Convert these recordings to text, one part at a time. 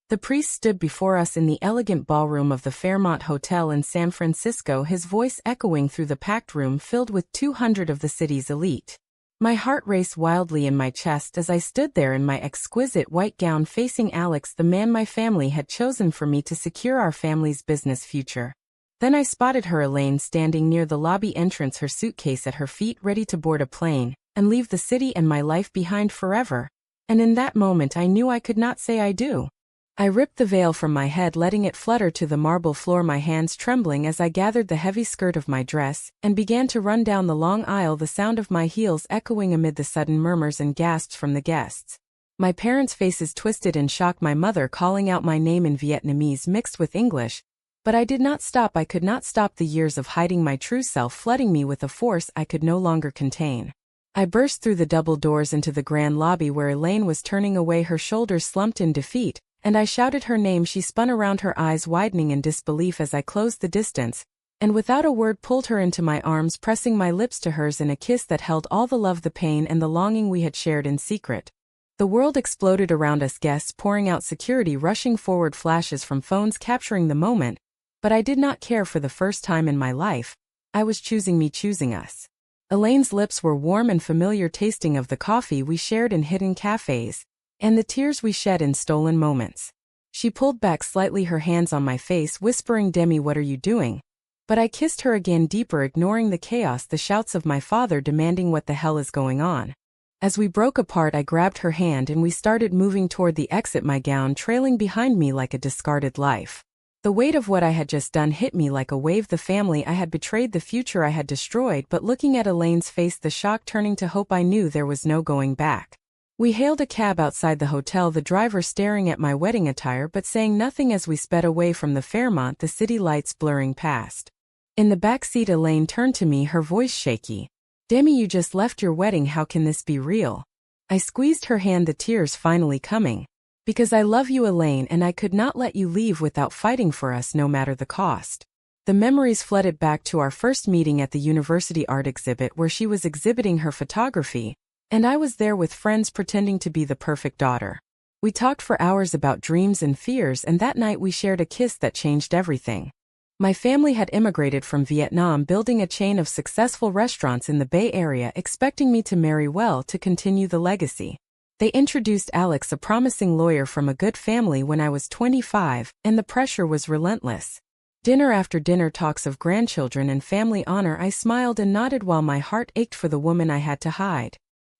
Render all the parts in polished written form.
The priest stood before us in the elegant ballroom of the Fairmont Hotel in San Francisco, his voice echoing through the packed room filled with 200 of the city's elite. My heart raced wildly in my chest as I stood there in my exquisite white gown facing Alex, the man my family had chosen for me to secure our family's business future. Then I spotted her, Elaine, standing near the lobby entrance, her suitcase at her feet, ready to board a plane and leave the city and my life behind forever. And in that moment I knew I could not say I do. I ripped the veil from my head, letting it flutter to the marble floor, my hands trembling as I gathered the heavy skirt of my dress and began to run down the long aisle, the sound of my heels echoing amid the sudden murmurs and gasps from the guests. My parents' faces twisted in shock, my mother calling out my name in Vietnamese mixed with English. But I did not stop. I could not stop the years of hiding my true self flooding me with a force I could no longer contain. I burst through the double doors into the grand lobby where Elaine was turning away, her shoulders slumped in defeat, and I shouted her name. She spun around, her eyes widening in disbelief as I closed the distance, and without a word pulled her into my arms, pressing my lips to hers in a kiss that held all the love, the pain, and the longing we had shared in secret. The world exploded around us, guests pouring out, security rushing forward, flashes from phones capturing the moment, but I did not care. For the first time in my life, I was choosing me, choosing us. Elaine's lips were warm and familiar, tasting of the coffee we shared in hidden cafes, and the tears we shed in stolen moments. She pulled back slightly, her hands on my face, whispering, "Demi, what are you doing?" But I kissed her again, deeper, ignoring the chaos, the shouts of my father demanding, "What the hell is going on?" As we broke apart, I grabbed her hand and we started moving toward the exit, my gown trailing behind me like a discarded life. The weight of what I had just done hit me like a wave. The family I had betrayed, the future I had destroyed, but looking at Elaine's face, the shock turning to hope, I knew there was no going back. We hailed a cab outside the hotel, the driver staring at my wedding attire but saying nothing as we sped away from the Fairmont, the city lights blurring past. In the back seat, Elaine turned to me, her voice shaky. "Demi, you just left your wedding. How can this be real?" I squeezed her hand, the tears finally coming. "Because I love you, Elaine, and I could not let you leave without fighting for us, no matter the cost." The memories flooded back to our first meeting at the university art exhibit where she was exhibiting her photography, and I was there with friends pretending to be the perfect daughter. We talked for hours about dreams and fears, and that night we shared a kiss that changed everything. My family had immigrated from Vietnam, building a chain of successful restaurants in the Bay Area, expecting me to marry well to continue the legacy. They introduced Alex, a promising lawyer from a good family, when I was 25, and the pressure was relentless. Dinner after dinner, talks of grandchildren and family honor. I smiled and nodded while my heart ached for the woman I had to hide.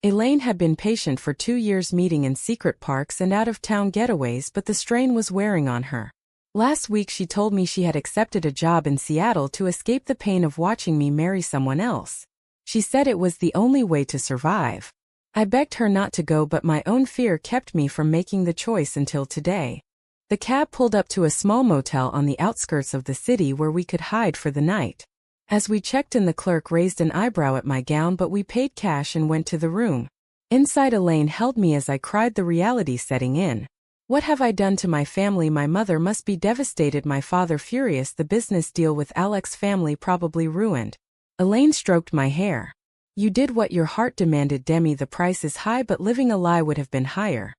Elaine had been patient for 2 years, meeting in secret parks and out-of-town getaways, but the strain was wearing on her. Last week she told me she had accepted a job in Seattle to escape the pain of watching me marry someone else. She said it was the only way to survive. I begged her not to go, but my own fear kept me from making the choice until today. The cab pulled up to a small motel on the outskirts of the city where we could hide for the night. As we checked in, the clerk raised an eyebrow at my gown, but we paid cash and went to the room. Inside, Elaine held me as I cried, the reality setting in. What have I done to my family? My mother must be devastated, my father furious, the business deal with Alex's family probably ruined. Elaine stroked my hair. "You did what your heart demanded, Demi. The price is high, but living a lie would have been higher."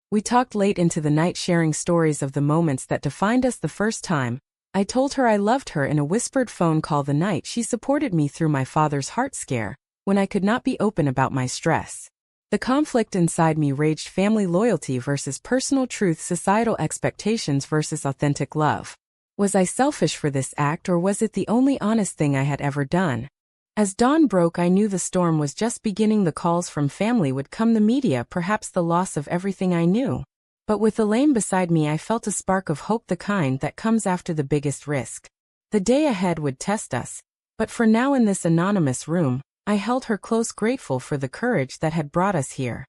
We talked late into the night, sharing stories of the moments that defined us the first time. I told her I loved her in a whispered phone call the night she supported me through my father's heart scare, when I could not be open about my stress. The conflict inside me raged: family loyalty versus personal truth, societal expectations versus authentic love. Was I selfish for this act, or was it the only honest thing I had ever done? As dawn broke, I knew the storm was just beginning. The calls from family would come, the media, perhaps the loss of everything I knew. But with Elaine beside me, I felt a spark of hope, the kind that comes after the biggest risk. The day ahead would test us, but for now, in this anonymous room, I held her close, grateful for the courage that had brought us here.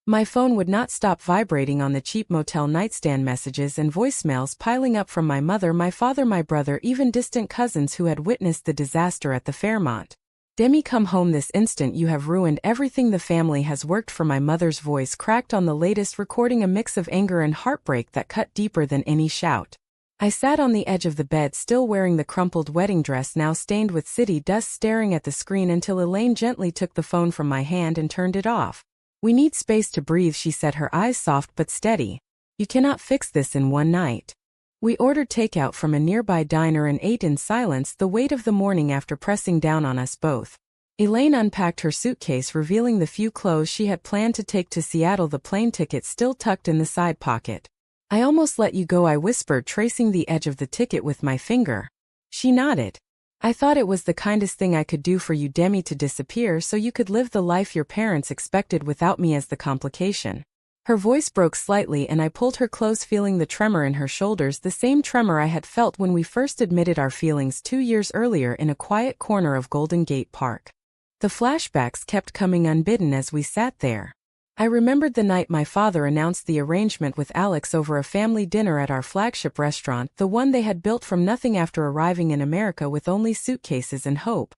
My phone would not stop vibrating on the cheap motel nightstand, messages and voicemails piling up from my mother, my father, my brother, even distant cousins who had witnessed the disaster at the Fairmont. "Demi, come home this instant. You have ruined everything the family has worked for." My mother's voice cracked on the latest recording, a mix of anger and heartbreak that cut deeper than any shout. I sat on the edge of the bed, still wearing the crumpled wedding dress now stained with city dust, staring at the screen until Elaine gently took the phone from my hand and turned it off. "We need space to breathe," she said, her eyes soft but steady. You cannot fix this in one night. We ordered takeout from a nearby diner and ate in silence, the weight of the morning after pressing down on us both. Elaine unpacked her suitcase, revealing the few clothes she had planned to take to Seattle, the plane ticket still tucked in the side pocket. I almost let you go, I whispered, tracing the edge of the ticket with my finger. She nodded. I thought it was the kindest thing I could do for you, Demi, to disappear so you could live the life your parents expected without me as the complication. Her voice broke slightly and I pulled her close, feeling the tremor in her shoulders, the same tremor I had felt when we first admitted our feelings 2 years earlier in a quiet corner of Golden Gate Park. The flashbacks kept coming unbidden as we sat there. I remembered the night my father announced the arrangement with Alex over a family dinner at our flagship restaurant, the one they had built from nothing after arriving in America with only suitcases and hope.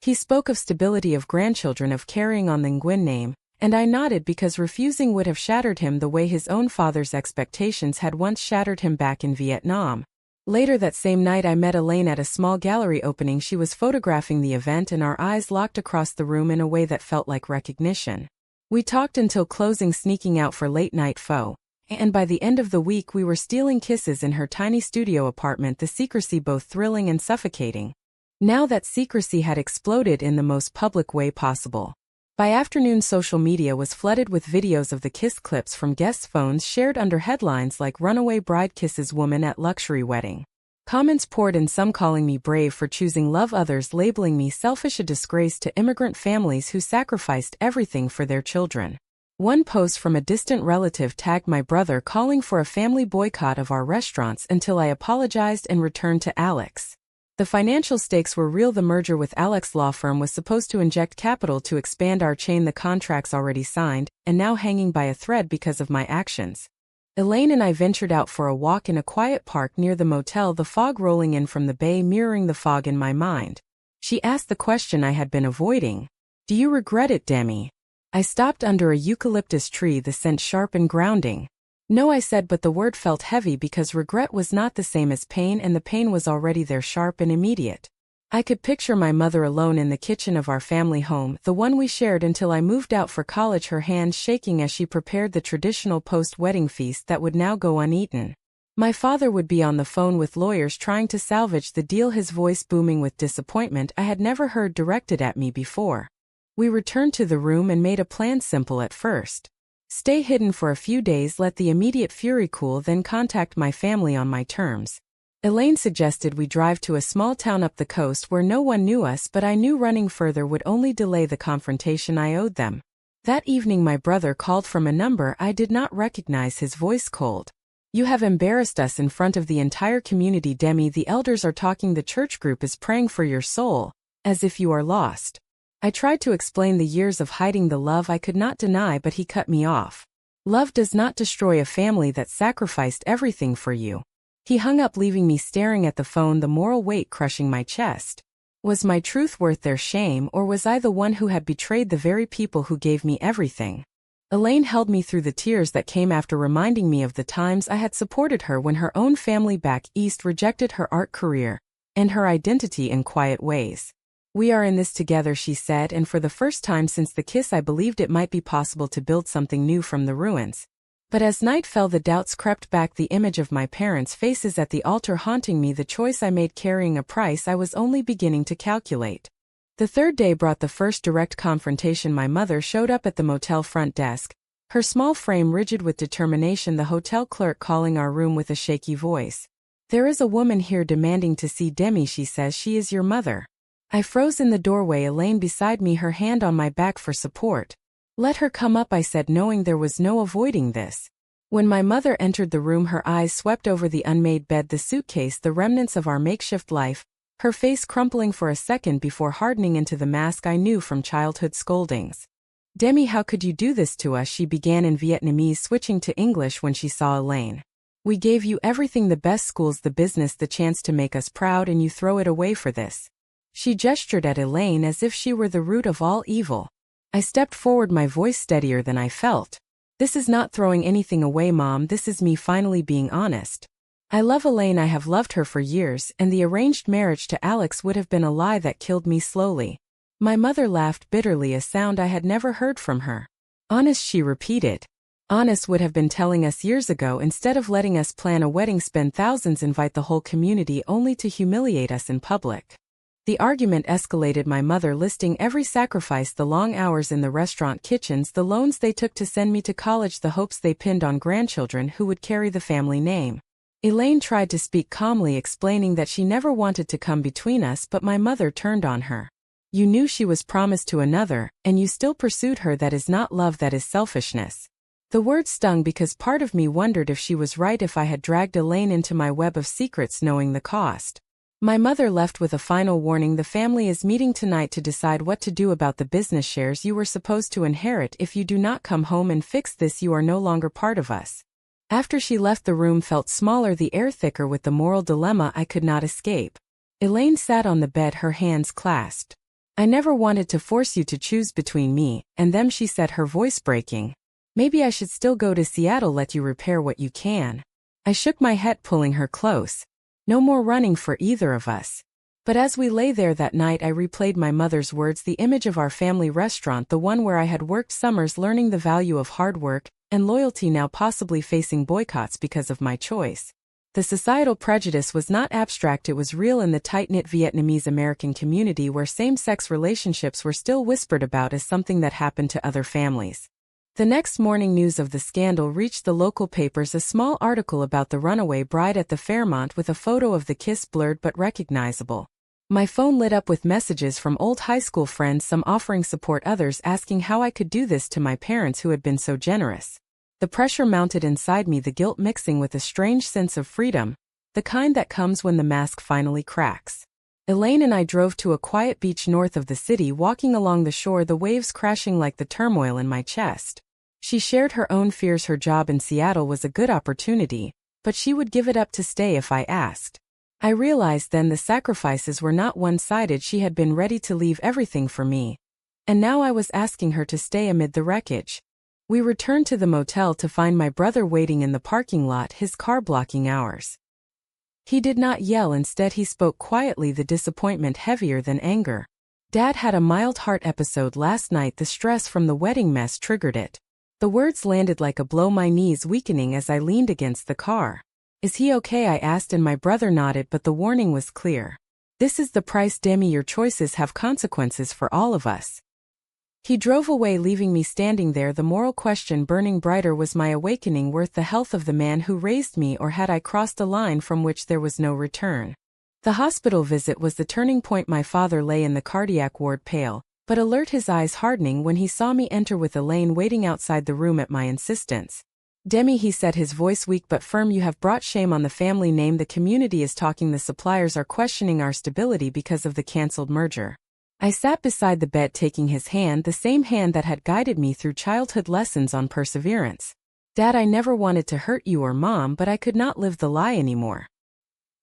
He spoke of stability, of grandchildren, of carrying on the Nguyen name, and I nodded because refusing would have shattered him the way his own father's expectations had once shattered him back in Vietnam. Later that same night I met Elaine at a small gallery opening. She was photographing the event and our eyes locked across the room in a way that felt like recognition. We talked until closing, sneaking out for late-night pho, and by the end of the week we were stealing kisses in her tiny studio apartment, the secrecy both thrilling and suffocating. Now that secrecy had exploded in the most public way possible. By afternoon, social media was flooded with videos of the kiss clips from guests' phones, shared under headlines like "Runaway Bride Kisses Woman at Luxury Wedding." Comments poured in, some calling me brave for choosing love, others labeling me selfish, a disgrace to immigrant families who sacrificed everything for their children. One post from a distant relative tagged my brother, calling for a family boycott of our restaurants until I apologized and returned to Alex. The financial stakes were real. The merger with Alex law firm was supposed to inject capital to expand our chain, the contracts already signed, and now hanging by a thread because of my actions. Elaine and I ventured out for a walk in a quiet park near the motel, the fog rolling in from the bay mirroring the fog in my mind. She asked the question I had been avoiding. Do you regret it, Demi? I stopped under a eucalyptus tree, the scent sharp and grounding. No, I said, but the word felt heavy because regret was not the same as pain, and the pain was already there, sharp and immediate. I could picture my mother alone in the kitchen of our family home, the one we shared until I moved out for college, her hands shaking as she prepared the traditional post-wedding feast that would now go uneaten. My father would be on the phone with lawyers trying to salvage the deal, his voice booming with disappointment I had never heard directed at me before. We returned to the room and made a plan, simple at first. Stay hidden for a few days, let the immediate fury cool, then contact my family on my terms. Elaine suggested we drive to a small town up the coast where no one knew us, but I knew running further would only delay the confrontation I owed them. That evening my brother called from a number I did not recognize, his voice cold. You have embarrassed us in front of the entire community, Demi. The elders are talking, the church group is praying for your soul, as if you are lost. I tried to explain the years of hiding the love I could not deny, but he cut me off. Love does not destroy a family that sacrificed everything for you. He hung up, leaving me staring at the phone, the moral weight crushing my chest. Was my truth worth their shame, or was I the one who had betrayed the very people who gave me everything? Elaine held me through the tears that came after, reminding me of the times I had supported her when her own family back east rejected her art career and her identity in quiet ways. We are in this together, she said, and for the first time since the kiss I believed it might be possible to build something new from the ruins. But as night fell, the doubts crept back, the image of my parents' faces at the altar haunting me, the choice I made carrying a price I was only beginning to calculate. The third day brought the first direct confrontation. My mother showed up at the motel front desk, her small frame rigid with determination, the hotel clerk calling our room with a shaky voice. There is a woman here demanding to see Demi, she says she is your mother. I froze in the doorway, Elaine beside me, her hand on my back for support. Let her come up, I said, knowing there was no avoiding this. When my mother entered the room, her eyes swept over the unmade bed, the suitcase, the remnants of our makeshift life, her face crumpling for a second before hardening into the mask I knew from childhood scoldings. Demi, how could you do this to us? She began in Vietnamese, switching to English when she saw Elaine. We gave you everything, the best schools, the business, the chance to make us proud, and you throw it away for this. She gestured at Elaine as if she were the root of all evil. I stepped forward, my voice steadier than I felt. This is not throwing anything away, Mom, this is me finally being honest. I love Elaine, I have loved her for years, and the arranged marriage to Alex would have been a lie that killed me slowly. My mother laughed bitterly, a sound I had never heard from her. Honest, she repeated. Honest would have been telling us years ago instead of letting us plan a wedding, spend thousands, invite the whole community only to humiliate us in public. The argument escalated, my mother listing every sacrifice, the long hours in the restaurant kitchens, the loans they took to send me to college, the hopes they pinned on grandchildren who would carry the family name. Elaine tried to speak calmly, explaining that she never wanted to come between us, but my mother turned on her. You knew she was promised to another, and you still pursued her. That is not love, that is selfishness. The words stung because part of me wondered if she was right, if I had dragged Elaine into my web of secrets knowing the cost. My mother left with a final warning: the family is meeting tonight to decide what to do about the business shares you were supposed to inherit. If you do not come home and fix this, you are no longer part of us. After she left, the room felt smaller, the air thicker with the moral dilemma I could not escape. Elaine sat on the bed, her hands clasped. I never wanted to force you to choose between me and them, she said, her voice breaking. Maybe I should still go to Seattle, let you repair what you can. I shook my head, pulling her close. No more running for either of us. But as we lay there that night, I replayed my mother's words, the image of our family restaurant, the one where I had worked summers learning the value of hard work and loyalty, now possibly facing boycotts because of my choice. The societal prejudice was not abstract, it was real in the tight-knit Vietnamese American community, where same-sex relationships were still whispered about as something that happened to other families. The next morning, news of the scandal reached the local papers, a small article about the runaway bride at the Fairmont with a photo of the kiss blurred but recognizable. My phone lit up with messages from old high school friends, some offering support, others asking how I could do this to my parents who had been so generous. The pressure mounted inside me, the guilt mixing with a strange sense of freedom, the kind that comes when the mask finally cracks. Elaine and I drove to a quiet beach north of the city, walking along the shore, the waves crashing like the turmoil in my chest. She shared her own fears. Her job in Seattle was a good opportunity, but she would give it up to stay if I asked. I realized then the sacrifices were not one-sided. She had been ready to leave everything for me, and now I was asking her to stay amid the wreckage. We returned to the motel to find my brother waiting in the parking lot, his car blocking ours. He did not yell, instead he spoke quietly, the disappointment heavier than anger. Dad had a mild heart episode last night, the stress from the wedding mess triggered it. The words landed like a blow, my knees weakening as I leaned against the car. Is he okay? I asked, and my brother nodded, but the warning was clear. This is the price, Demi, your choices have consequences for all of us. He drove away, leaving me standing there, the moral question burning brighter. Was my awakening worth the health of the man who raised me, or had I crossed a line from which there was no return? The hospital visit was the turning point. My father lay in the cardiac ward, pale but alert, his eyes hardening when he saw me enter with Elaine waiting outside the room at my insistence. Demi, he said, his voice weak but firm, you have brought shame on the family name. The community is talking, the suppliers are questioning our stability because of the cancelled merger. I sat beside the bed, taking his hand, the same hand that had guided me through childhood lessons on perseverance. Dad, I never wanted to hurt you or Mom, but I could not live the lie anymore.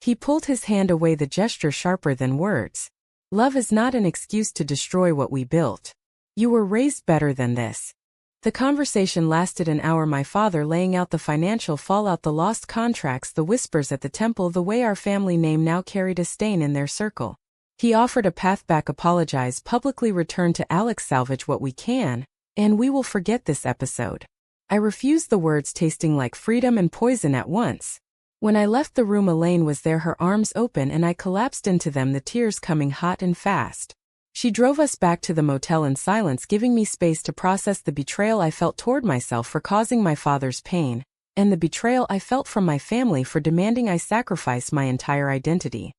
He pulled his hand away, the gesture sharper than words. Love is not an excuse to destroy what we built. You were raised better than this. The conversation lasted an hour, my father laying out the financial fallout, the lost contracts, the whispers at the temple, the way our family name now carried a stain in their circle. He offered a path back: apologize publicly, return to Alex, salvage what we can, and we will forget this episode. I refused, the words tasting like freedom and poison at once. When I left the room, Elaine was there, her arms open, and I collapsed into them, the tears coming hot and fast. She drove us back to the motel in silence, giving me space to process the betrayal I felt toward myself for causing my father's pain, and the betrayal I felt from my family for demanding I sacrifice my entire identity.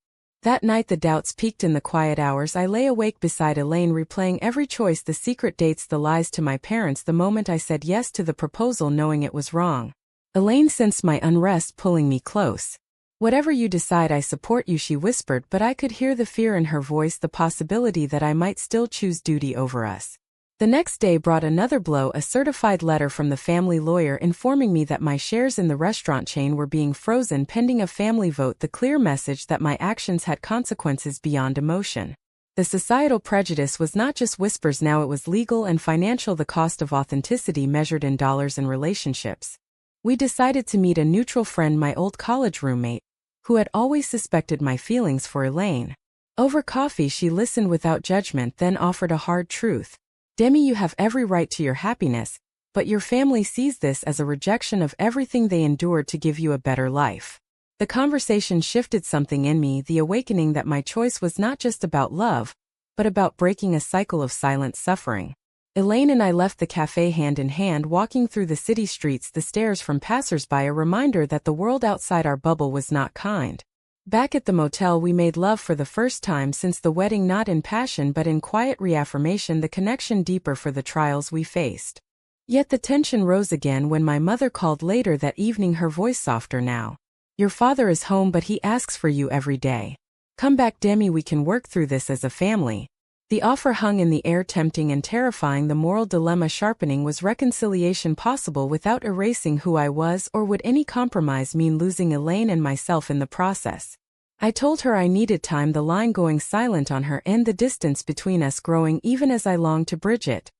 That night the doubts peaked. In the quiet hours I lay awake beside Elaine, replaying every choice, the secret dates, the lies to my parents, the moment I said yes to the proposal knowing it was wrong. Elaine sensed my unrest, pulling me close. Whatever you decide, I support you, she whispered, but I could hear the fear in her voice, the possibility that I might still choose duty over us. The next day brought another blow, a certified letter from the family lawyer informing me that my shares in the restaurant chain were being frozen pending a family vote, the clear message that my actions had consequences beyond emotion. The societal prejudice was not just whispers now, it was legal and financial, the cost of authenticity measured in dollars and relationships. We decided to meet a neutral friend, my old college roommate, who had always suspected my feelings for Elaine. Over coffee she listened without judgment, then offered a hard truth. Demi, you have every right to your happiness, but your family sees this as a rejection of everything they endured to give you a better life. The conversation shifted something in me, the awakening that my choice was not just about love, but about breaking a cycle of silent suffering. Elaine and I left the cafe hand in hand, walking through the city streets, the stares from passers-by a reminder that the world outside our bubble was not kind. Back at the motel, we made love for the first time since the wedding, not in passion but in quiet reaffirmation, the connection deeper for the trials we faced. Yet the tension rose again when my mother called later that evening, her voice softer now. Your father is home, but he asks for you every day. Come back, Demi, we can work through this as a family. The offer hung in the air, tempting and terrifying, the moral dilemma sharpening. Was reconciliation possible without erasing who I was, or would any compromise mean losing Elaine and myself in the process? I told her I needed time, the line going silent on her end, the distance between us growing even as I longed to bridge it.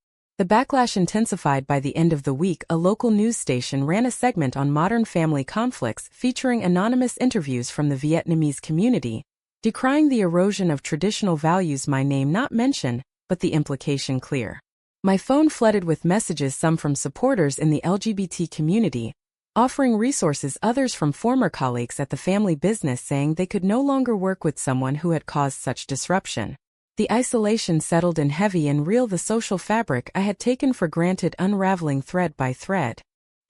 The backlash intensified. By the end of the week, a local news station ran a segment on modern family conflicts featuring anonymous interviews from the Vietnamese community, decrying the erosion of traditional values. My name not mentioned, but the implication clear. My phone flooded with messages, some from supporters in the LGBT community, offering resources, others from former colleagues at the family business saying they could no longer work with someone who had caused such disruption. The isolation settled in, heavy and real, the social fabric I had taken for granted unraveling thread by thread.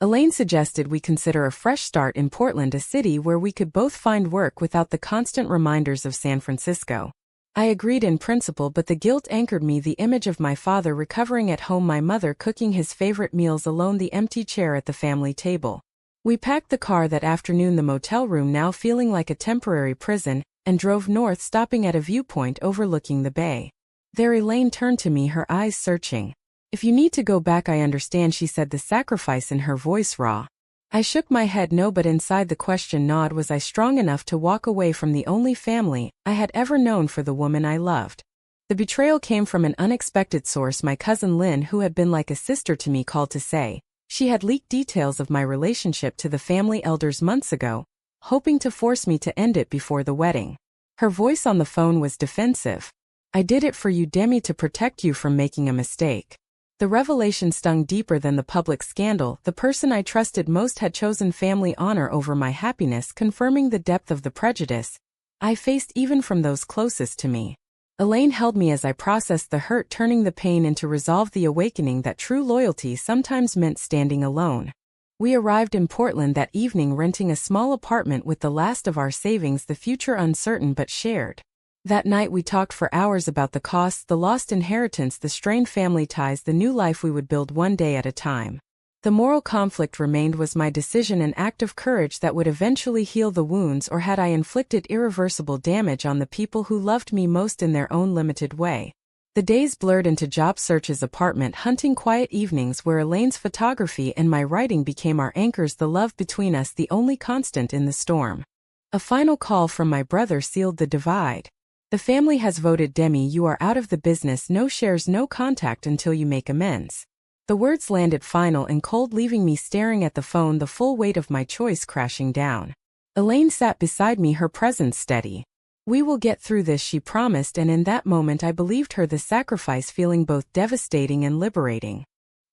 Elaine suggested we consider a fresh start in Portland, a city where we could both find work without the constant reminders of San Francisco. I agreed in principle, but the guilt anchored me, the image of my father recovering at home, my mother cooking his favorite meals alone, the empty chair at the family table. We packed the car that afternoon, the motel room now feeling like a temporary prison, and drove north, stopping at a viewpoint overlooking the bay. There Elaine turned to me, her eyes searching. If you need to go back, I understand, she said, the sacrifice in her voice raw. I shook my head no, but inside the question gnawed. Was I strong enough to walk away from the only family I had ever known for the woman I loved? The betrayal came from an unexpected source. My cousin Lynn, who had been like a sister to me, called to say she had leaked details of my relationship to the family elders months ago, hoping to force me to end it before the wedding. Her voice on the phone was defensive. I did it for you, Demi, to protect you from making a mistake. The revelation stung deeper than the public scandal. The person I trusted most had chosen family honor over my happiness, confirming the depth of the prejudice I faced even from those closest to me. Elaine held me as I processed the hurt, turning the pain into resolve, the awakening that true loyalty sometimes meant standing alone. We arrived in Portland that evening, renting a small apartment with the last of our savings, the future uncertain but shared. That night we talked for hours about the costs, the lost inheritance, the strained family ties, the new life we would build one day at a time. The moral conflict remained. Was my decision an act of courage that would eventually heal the wounds, or had I inflicted irreversible damage on the people who loved me most in their own limited way? The days blurred into job searches, apartment hunting, quiet evenings where Elaine's photography and my writing became our anchors, the love between us the only constant in the storm. A final call from my brother sealed the divide. The family has voted, Demi, you are out of the business, no shares, no contact until you make amends. The words landed final and cold, leaving me staring at the phone, the full weight of my choice crashing down. Elaine sat beside me, her presence steady. We will get through this, she promised, and in that moment I believed her, the sacrifice feeling both devastating and liberating.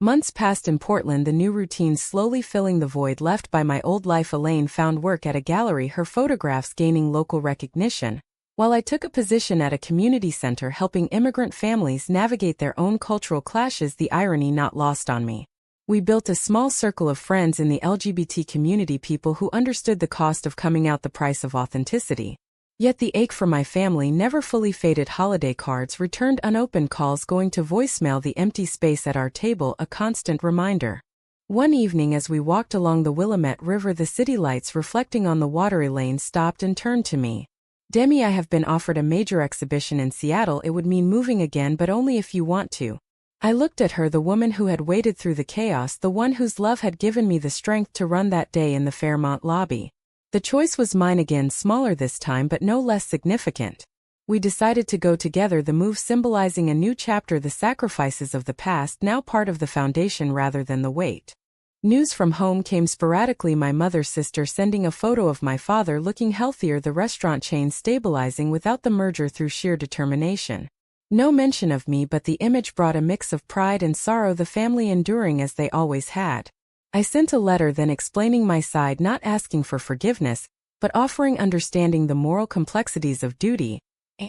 Months passed in Portland, the new routine slowly filling the void left by my old life. Elaine found work at a gallery, her photographs gaining local recognition, while I took a position at a community center helping immigrant families navigate their own cultural clashes, the irony not lost on me. We built a small circle of friends in the LGBT community, people who understood the cost of coming out, the price of authenticity. Yet the ache for my family never fully faded. Holiday cards returned, unopened calls going to voicemail, the empty space at our table a constant reminder. One evening as we walked along the Willamette River, the city lights reflecting on the water, Elaine stopped and turned to me. Demi, I have been offered a major exhibition in Seattle. It would mean moving again, but only if you want to. I looked at her, the woman who had waded through the chaos, the one whose love had given me the strength to run that day in the Fairmont lobby. The choice was mine again, smaller this time but no less significant. We decided to go together, the move symbolizing a new chapter, the sacrifices of the past now part of the foundation rather than the weight. News from home came sporadically, my mother's sister sending a photo of my father looking healthier, the restaurant chain stabilizing without the merger through sheer determination. No mention of me, but the image brought a mix of pride and sorrow, the family enduring as they always had. I sent a letter then explaining my side, not asking for forgiveness, but offering understanding the moral complexities of duty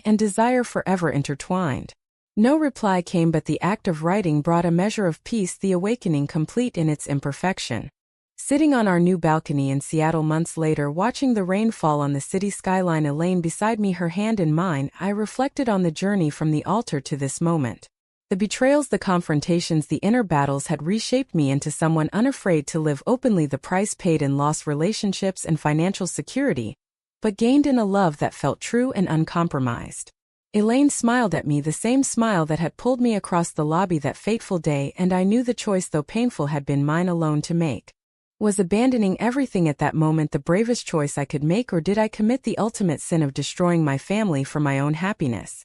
and desire forever intertwined. No reply came, but the act of writing brought a measure of peace, the awakening complete in its imperfection. Sitting on our new balcony in Seattle months later, watching the rain fall on the city skyline, Elaine beside me, her hand in mine, I reflected on the journey from the altar to this moment. The betrayals, the confrontations, the inner battles had reshaped me into someone unafraid to live openly, the price paid in lost relationships and financial security, but gained in a love that felt true and uncompromised. Elaine smiled at me, the same smile that had pulled me across the lobby that fateful day, and I knew the choice, though painful, had been mine alone to make. Was abandoning everything at that moment the bravest choice I could make, or did I commit the ultimate sin of destroying my family for my own happiness?